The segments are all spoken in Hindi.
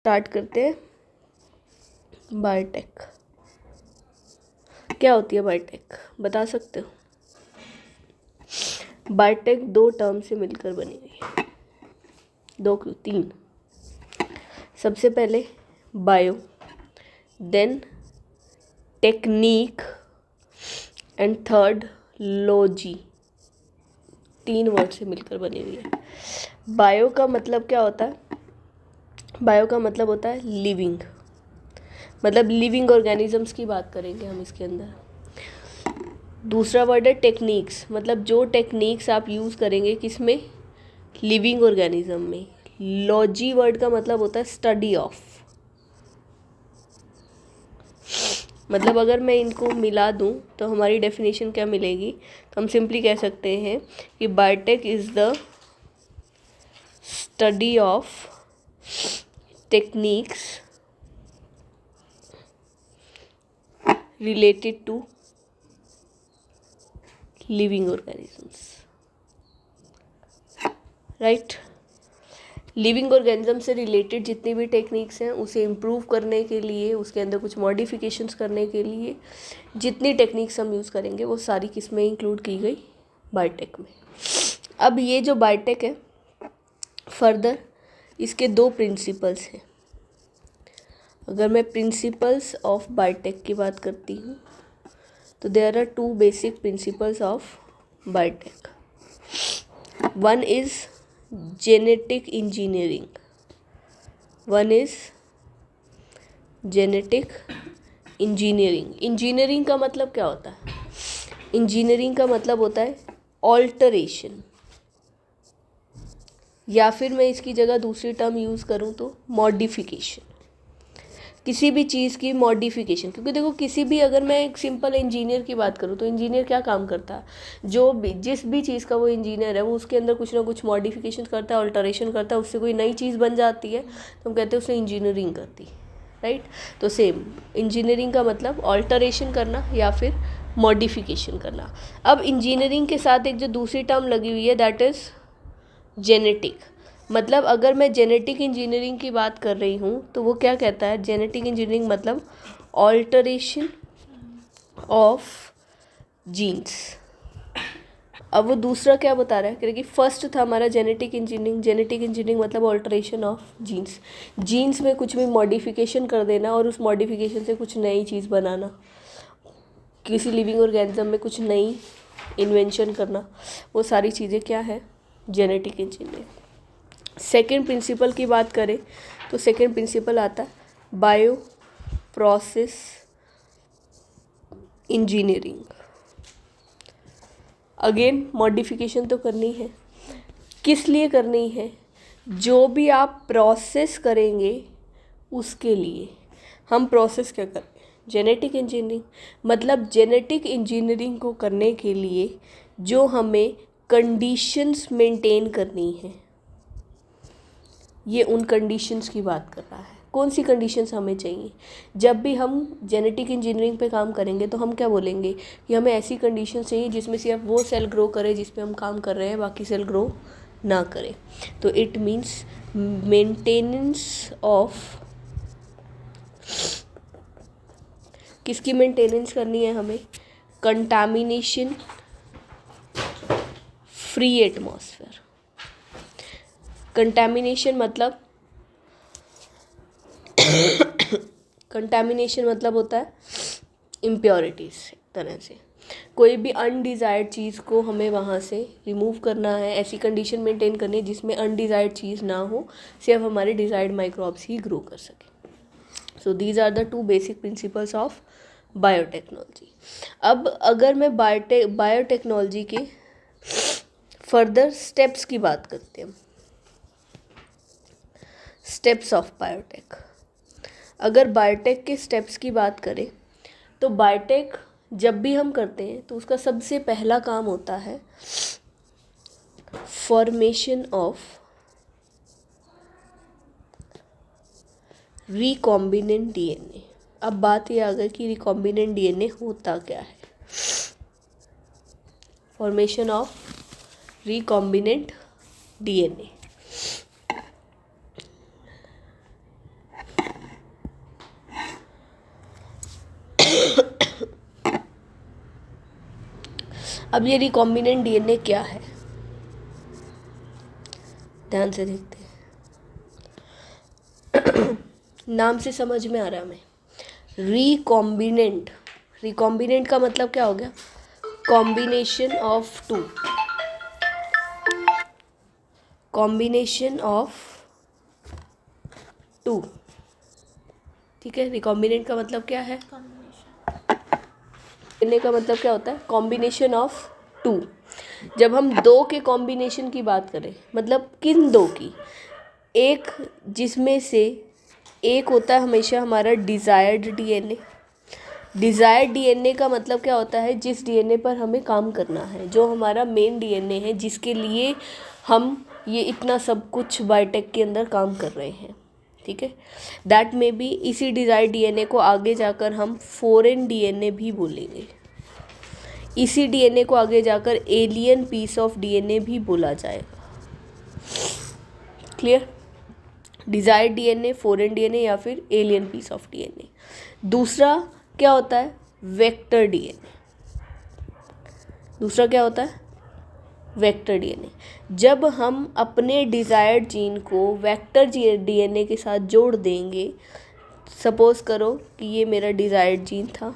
स्टार्ट करते हैं। बायोटेक क्या होती है? बायोटेक बता सकते हो? बायोटेक दो टर्म से मिलकर बनी हुई है, दो क्यों तीन। सबसे पहले bio, then technique and third logy. तीन वर्ड से मिलकर बनी हुई है। बायो का मतलब क्या होता है? बायो का मतलब होता है लिविंग, मतलब लिविंग ऑर्गेनिजम्स की बात करेंगे हम इसके अंदर। दूसरा वर्ड है टेक्निक्स, मतलब जो टेक्निक्स आप यूज़ करेंगे किसमें? लिविंग ऑर्गेनिज्म में। लॉजी वर्ड का मतलब होता है स्टडी ऑफ, मतलब अगर मैं इनको मिला दूं तो हमारी डेफिनेशन क्या मिलेगी? तो हम सिंपली कह सकते हैं कि biotech is the study of techniques related to living organisms, right. Living organism से रिलेटेड जितनी भी टेक्निक्स हैं उसे इम्प्रूव करने के लिए, उसके अंदर कुछ मॉडिफिकेशंस करने के लिए जितनी टेक्निक्स हम यूज़ करेंगे वो सारी किस में इंक्लूड की गई? बायोटेक में। अब ये जो बायोटेक है, फर्दर इसके दो प्रिंसिपल्स हैं। अगर मैं प्रिंसिपल्स ऑफ बायोटेक की बात करती हूँ तो there are two basic principles of biotech. One is genetic engineering, one is genetic engineering. Engineering का मतलब क्या होता है? इंजीनियरिंग का मतलब होता है ऑल्टरेशन, या फिर मैं इसकी जगह दूसरी टर्म यूज़ करूँ तो मॉडिफिकेशन। किसी भी चीज़ की मॉडिफिकेशन, क्योंकि देखो किसी भी, अगर मैं एक सिंपल इंजीनियर की बात करूँ तो इंजीनियर क्या काम करता है? जो भी जिस भी चीज़ का वो इंजीनियर है वो उसके अंदर कुछ ना कुछ मॉडिफिकेशन करता है, अल्टरेशन करता है, उससे कोई नई चीज़ बन जाती है तो हम कहते हैं उसने इंजीनियरिंग कर दी, राइट। तो सेम इंजीनियरिंग का मतलब अल्टरेशन करना या फिर मॉडिफिकेशन करना। अब इंजीनियरिंग के साथ एक जो दूसरी टर्म लगी हुई है दैट इज़ जेनेटिक। मतलब अगर मैं जेनेटिक इंजीनियरिंग की बात कर रही हूँ तो वो क्या कहता है? जेनेटिक इंजीनियरिंग मतलब ऑल्टरेशन ऑफ जीन्स। अब वो दूसरा क्या बता रहा है? क्योंकि फर्स्ट था हमारा जेनेटिक इंजीनियरिंग। जेनेटिक इंजीनियरिंग मतलब ऑल्टरेशन ऑफ जीन्स, जीन्स में कुछ भी मॉडिफिकेशन कर देना और उस मॉडिफिकेशन से कुछ नई चीज़ बनाना, किसी लिविंग ऑर्गेनिज्म में कुछ नई इन्वेंशन करना, वो सारी चीज़ें क्या है? Genetic engineering. सेकेंड प्रिंसिपल की बात करें तो सेकेंड प्रिंसिपल आता है bio process engineering. Again modification तो करनी है, किस लिए करनी है? जो भी आप प्रोसेस करेंगे उसके लिए। हम प्रोसेस क्या करें? Genetic engineering. मतलब जेनेटिक इंजीनियरिंग को करने के लिए जो हमें कंडीशंस मेंटेन करनी है, ये उन कंडीशंस की बात कर रहा है। कौन सी कंडीशंस हमें चाहिए? जब भी हम जेनेटिक इंजीनियरिंग पे काम करेंगे तो हम क्या बोलेंगे कि हमें ऐसी कंडीशंस चाहिए जिसमें सिर्फ वो सेल ग्रो करे जिस पे हम काम कर रहे हैं, बाकी सेल ग्रो ना करे। तो इट मीन्स मेंटेनेंस ऑफ, किसकी मेंटेनेंस करनी है हमें? Contamination free atmosphere. कंटामिनेशन मतलब कंटामिनेशन मतलब होता है इम्प्योरिटीज़। एक तरह से कोई भी अनडिज़ायर्ड चीज़ को हमें वहाँ से रिमूव करना है, ऐसी कंडीशन मेंटेन करनी है जिसमें अनडिज़ायर्ड चीज़ ना हो, सिर्फ हमारे डिज़ायर्ड माइक्रोब्स ही ग्रो कर सकें। So these are the two basic principles of biotechnology. अब अगर मैं बायोटेक्नोलॉजी के फर्दर स्टेप्स की बात करते हैं, स्टेप्स ऑफ बायोटेक। अगर बायोटेक के स्टेप्स की बात करें तो बायोटेक जब भी हम करते हैं तो उसका सबसे पहला काम होता है फॉर्मेशन ऑफ रिकॉम्बिनेंट डीएनए। अब बात ये आ गई कि रिकॉम्बिनेंट डीएनए होता क्या है। Formation of recombinant DNA. अब ये रिकॉम्बिनेंट डीएनए क्या है, ध्यान से देखते हैं। नाम से समझ में आ रहा है हमें, रिकॉम्बिनेंट। रिकॉम्बिनेंट का मतलब क्या हो गया, combination of two, combination of two, ठीक है। रिकॉम्बिनेंट का मतलब क्या है, डीएनए का मतलब क्या होता है, कॉम्बिनेशन ऑफ टू। जब हम दो के कॉम्बिनेशन की बात करें, मतलब किन दो की, एक जिसमें से एक होता है हमेशा हमारा डिज़ायर्ड डीएनए। डिज़ायर्ड डीएनए का मतलब क्या होता है, जिस डीएनए पर हमें काम करना है, जो हमारा मेन डीएनए है, जिसके लिए हम ये इतना सब कुछ बायोटेक के अंदर काम कर रहे हैं, ठीक है। दैट में भी इसी डिज़ायर्ड डीएनए को आगे जाकर हम फॉरेन डीएनए भी बोलेंगे। इसी डीएनए को आगे जाकर एलियन पीस ऑफ डीएनए भी बोला जाएगा। Clear, desired DNA, foreign DNA या फिर एलियन पीस ऑफ डीएनए। दूसरा क्या होता है, वेक्टर डीएनए। दूसरा क्या होता है, वेक्टर डीएनए। जब हम अपने डिज़ायर्ड जीन को वेक्टर डीएनए के साथ जोड़ देंगे, सपोज करो कि ये मेरा डिज़ायर्ड जीन था,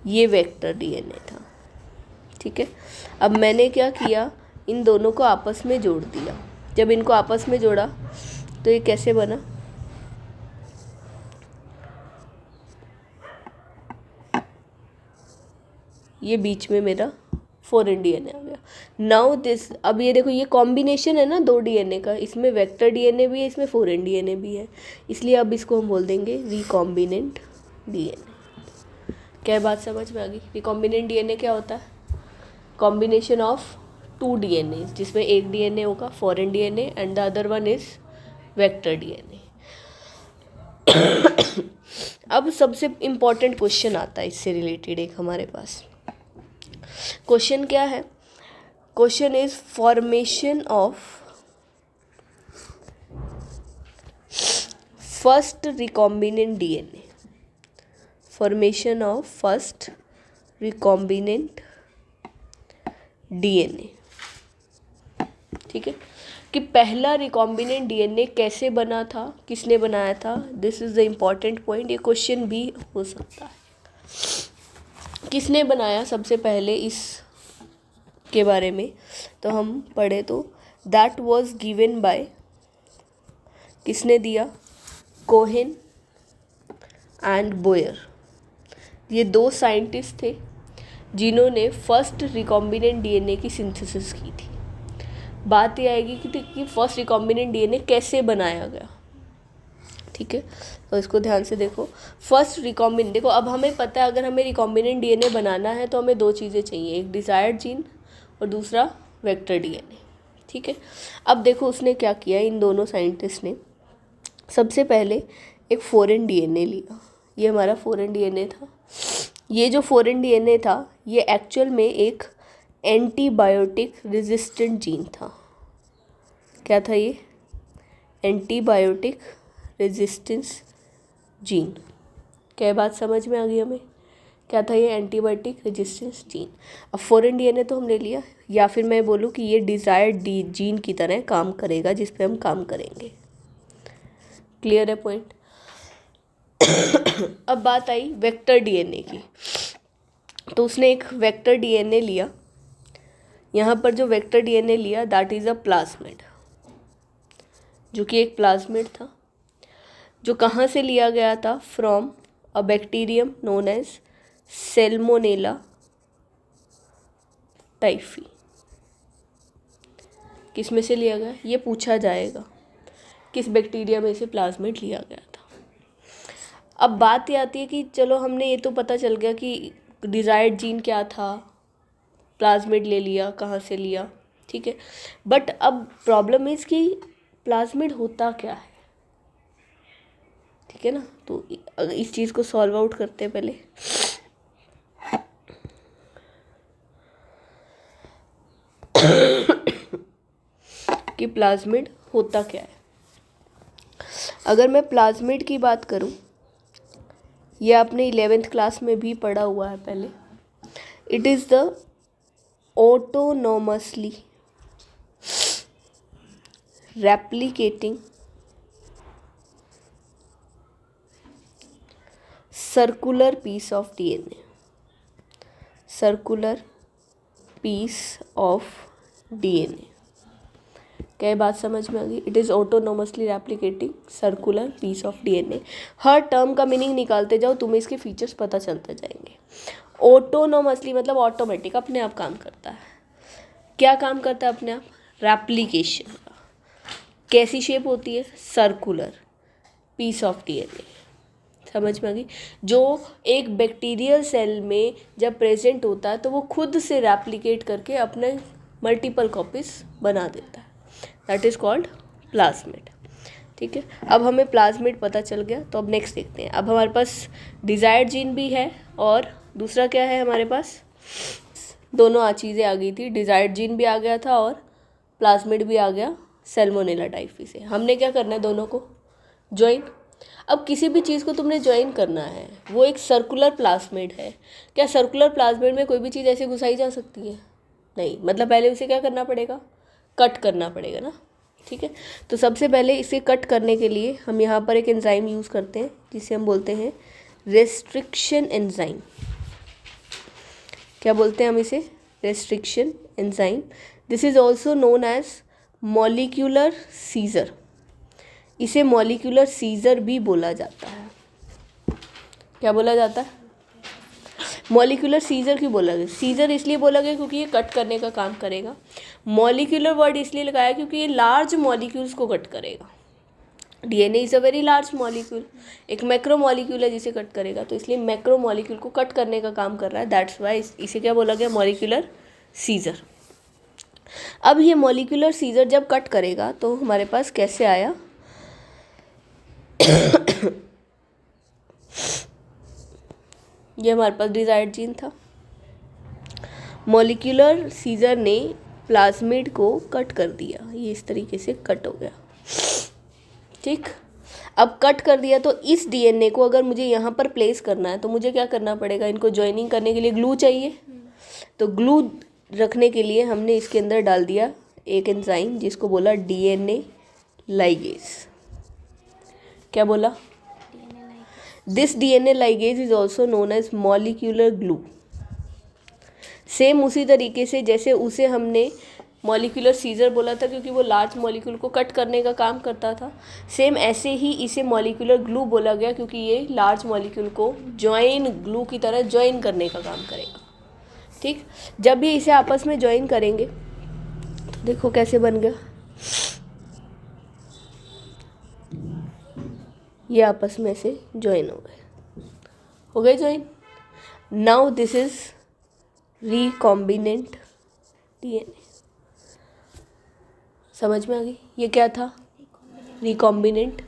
ये वेक्टर डीएनए था, ठीक है। अब मैंने क्या किया, इन दोनों को आपस में जोड़ दिया। जब इनको आपस में जोड़ा तो ये कैसे बना, ये बीच में मेरा फॉरेन डीएनए आ गया। नाउ दिस, अब ये देखो, ये कॉम्बिनेशन है ना दो डीएनए का, इसमें वेक्टर डीएनए भी है, इसमें फॉरेन डीएनए भी है, इसलिए अब इसको हम बोल देंगे रिकॉम्बिनेंट डीएनए। क्या बात समझ में आ गई। रिकॉम्बिनेंट डीएनए क्या होता है, कॉम्बिनेशन ऑफ टू डीएनए, जिसमें एक डीएनए होगा foreign DNA and the other one is vector DNA. अब सबसे इम्पॉर्टेंट क्वेश्चन आता है इससे रिलेटेड एक हमारे पास। क्वेश्चन क्या है, question is formation of first recombinant DNA. Formation of first recombinant DNA, ठीक है। कि पहला रिकॉम्बिनेंट डीएनए कैसे बना था, किसने बनाया था, this is the important point. ये क्वेश्चन भी हो सकता है, किसने बनाया सबसे पहले इस के बारे में। तो हम पढ़े तो दैट वाज गिवन बाय, किसने दिया, कोहेन एंड बोयर। ये दो साइंटिस्ट थे जिन्होंने फर्स्ट रिकॉम्बिनेंट डीएनए की सिंथेसिस की थी। बात ये आएगी कि फर्स्ट रिकॉम्बिनेंट डीएनए कैसे बनाया गया, ठीक है। तो इसको ध्यान से देखो। फर्स्ट रिकॉम्बिनेंट, देखो अब हमें पता है अगर हमें रिकॉम्बिनेंट डीएनए बनाना है तो हमें दो चीज़ें चाहिए, एक डिज़ायर्ड जीन और दूसरा वेक्टर डीएनए, ठीक है। अब देखो उसने क्या किया, इन दोनों साइंटिस्ट ने सबसे पहले एक फॉरेन डीएनए लिया। ये हमारा फॉरेन डीएनए था। ये जो फॉरेन डीएनए था ये एक्चुअल में एक एंटीबायोटिक रेजिस्टेंट जीन था। क्या था ये, एंटीबायोटिक रेजिस्टेंस जीन। क्या बात समझ में आ गई हमें, क्या था ये, एंटीबायोटिक रेजिस्टेंस जीन। अब फॉरेन डीएनए तो हमने लिया, या फिर मैं बोलूँ कि ये डिज़ायर्ड जीन की तरह काम करेगा जिस पे हम काम करेंगे। क्लियर है पॉइंट। अब बात आई वेक्टर डीएनए की, तो उसने एक वेक्टर डीएनए लिया। यहाँ पर जो वेक्टर डीएनए लिया दैट इज़ अ प्लाज्मिड, जो कि एक प्लाज्मिड था, जो कहाँ से लिया गया था, from a bacterium known as Salmonella typhi. किस में से लिया गया, ये पूछा जाएगा, किस बैक्टीरिया में से प्लाज्मिड लिया गया था। अब बात ये आती है कि चलो हमने ये तो पता चल गया कि डिज़ायर्ड जीन क्या था, प्लाज्मिड ले लिया, कहाँ से लिया, ठीक है। बट अब प्रॉब्लम इज़ कि प्लाज्मिड होता क्या है, ठीक है ना। तो इस चीज़ को सॉल्व आउट करते हैं पहले। कि प्लाज्मिड होता क्या है। अगर मैं प्लाज्मिड की बात करूं, ये आपने 11th क्लास में भी पढ़ा हुआ है पहले। It is the autonomously replicating circular piece of DNA. Circular piece of DNA. क्या ये बात समझ में आ गई? It is autonomously replicating circular piece of DNA. हर टर्म का मीनिंग निकालते जाओ, तुम्हें इसके फीचर्स पता चलते जाएंगे. ऑटोनोमसली मतलब ऑटोमेटिक, अपने आप काम करता है. क्या काम करता है अपने आप? रेप्लिकेशन. कैसी शेप होती है? Circular piece of DNA. समझ में आ गई? जो एक बैक्टीरियल सेल में जब प्रेजेंट होता है तो वो खुद से रेप्लिकेट करके अपने मल्टीपल कॉपीज बना देता है. That is called plasmid. ठीक है, अब हमें प्लाज्मिड पता चल गया. तो अब नेक्स्ट देखते हैं. अब हमारे पास डिज़ायर्ड जीन भी है और दूसरा क्या है हमारे पास? दोनों चीज़ें आ गई थी. डिज़ायर्ड जीन भी आ गया था और प्लाज्मिड भी आ गया सैल्मोनेला टाइफी से. हमने क्या करना है? दोनों को ज्वाइन. अब किसी भी चीज़ को तुमने ज्वाइन करना है, वो एक सर्कुलर प्लाज्मिड है. क्या सर्कुलर प्लाज्मिड में कोई भी चीज़ ऐसे घुसाई जा सकती है? नहीं. मतलब पहले उसे क्या करना पड़ेगा? कट करना पड़ेगा ना. ठीक है, तो सबसे पहले इसे कट करने के लिए हम यहाँ पर एक एंजाइम यूज़ करते हैं जिसे हम बोलते हैं रेस्ट्रिक्शन एंजाइम. क्या बोलते हैं हम इसे? Restriction enzyme. This is also known as molecular scissor. इसे मॉलिक्यूलर सीजर भी बोला जाता है. क्या बोला जाता है? मॉलिक्यूलर सीजर क्यों बोला गया? सीजर इसलिए बोला गया क्योंकि ये कट करने का काम करेगा. मॉलिक्यूलर वर्ड इसलिए लगाया क्योंकि ये लार्ज मॉलिक्यूल्स को कट करेगा. DNA is a very large molecule. एक मैक्रो मॉलिक्यूल है जिसे कट करेगा, तो इसलिए मैक्रो मॉलिक्यूल को कट करने का काम कर रहा है. दैट्स वाई इसे क्या बोला गया? Molecular scissor. अब ये मॉलिक्यूलर सीजर जब कट करेगा तो हमारे पास कैसे आया? ये हमारे पास डिजायर्ड जीन था. मॉलिक्यूलर सीजर ने प्लाज्मिड को कट कर दिया. ये इस तरीके से कट हो गया. ठीक, अब कट कर दिया तो इस डीएनए को अगर मुझे यहाँ पर प्लेस करना है तो मुझे क्या करना पड़ेगा? इनको ज्वाइनिंग करने के लिए ग्लू चाहिए. तो ग्लू रखने के लिए हमने इसके अंदर डाल दिया एक एंजाइम जिसको बोला डीएनए लाइगेज. क्या बोला? This DNA ligase is also known as molecular glue. Same उसी तरीके से जैसे उसे हमने मॉलिक्यूलर सीजर बोला था क्योंकि वो लार्ज मॉलिक्यूल को कट करने का काम करता था, सेम ऐसे ही इसे मॉलिक्यूलर ग्लू बोला गया क्योंकि ये लार्ज मॉलिक्यूल को ज्वाइन, ग्लू की तरह ज्वाइन करने का काम करेगा. ठीक, जब भी इसे आपस में ज्वाइन करेंगे तो देखो कैसे बन गया. ये आपस में से ज्वाइन हो गए join. Now this is recombinant DNA. समझ में आ गई? ये क्या था? Recombinant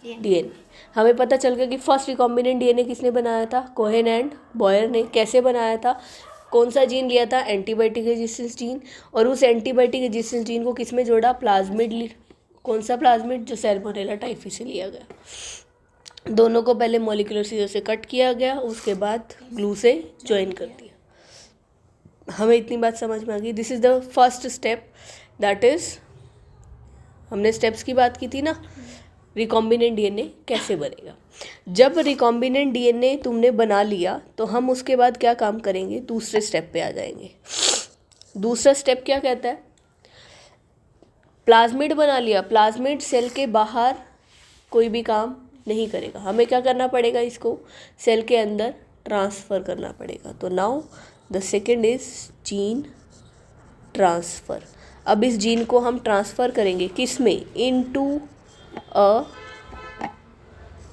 DNA. हमें पता चल गया कि फर्स्ट रिकॉम्बिनेंट डीएनए किसने बनाया था? कोहेन एंड बॉयर ने. कैसे बनाया था? कौन सा जीन लिया था? Antibiotic resistance gene. और उस एंटीबायोटिक रेजिस्टेंस जीन को किस में जोड़ा? प्लाज्मिड. कौन सा प्लाज्मिड? जो सैल्मोनेला टाइफी से लिया गया. दोनों को पहले मॉलिक्यूलर सीजर से कट किया गया, उसके बाद ग्लू से ज्वाइन कर दिया. हमें इतनी बात समझ में आ गई. This is the first step. That is, हमने स्टेप्स की बात की थी ना, रिकॉम्बिनेंट डीएनए कैसे बनेगा. जब रिकॉम्बिनेंट डीएनए तुमने बना लिया तो हम उसके बाद क्या काम करेंगे? दूसरे स्टेप पे आ जाएंगे. दूसरा स्टेप क्या कहता है? प्लाज्मिड बना लिया. प्लाज्मिड सेल के बाहर कोई भी काम नहीं करेगा. हमें क्या करना पड़ेगा? इसको सेल के अंदर ट्रांसफ़र करना पड़ेगा. तो now the second is gene transfer. अब इस जीन को हम ट्रांसफ़र करेंगे किस में? Into a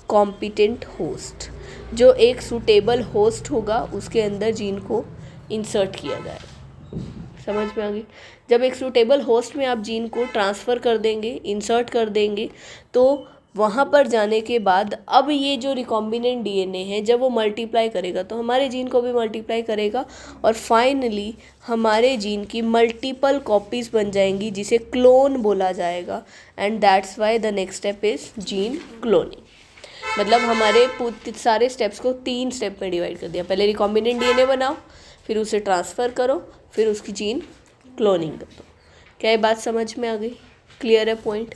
competent host. जो एक सूटेबल होस्ट होगा उसके अंदर जीन को इंसर्ट किया जाएगा. समझ में आ गई? जब एक सूटेबल होस्ट में आप जीन को ट्रांसफ़र कर देंगे, इंसर्ट कर देंगे, तो वहाँ पर जाने के बाद अब ये जो रिकॉम्बिनेंट डीएनए है जब वो मल्टीप्लाई करेगा तो हमारे जीन को भी मल्टीप्लाई करेगा और फाइनली हमारे जीन की मल्टीपल कॉपीज़ बन जाएंगी जिसे क्लोन बोला जाएगा. And that's why the next step is gene cloning. मतलब हमारे सारे स्टेप्स को 3 स्टेप में डिवाइड कर दिया. पहले रिकॉम्बिनेंट डीएनए बनाओ, फिर उसे ट्रांसफ़र करो, फिर उसकी जीन क्लोनिंग कर दो। क्या ये बात समझ में आ गई? क्लियर है पॉइंट?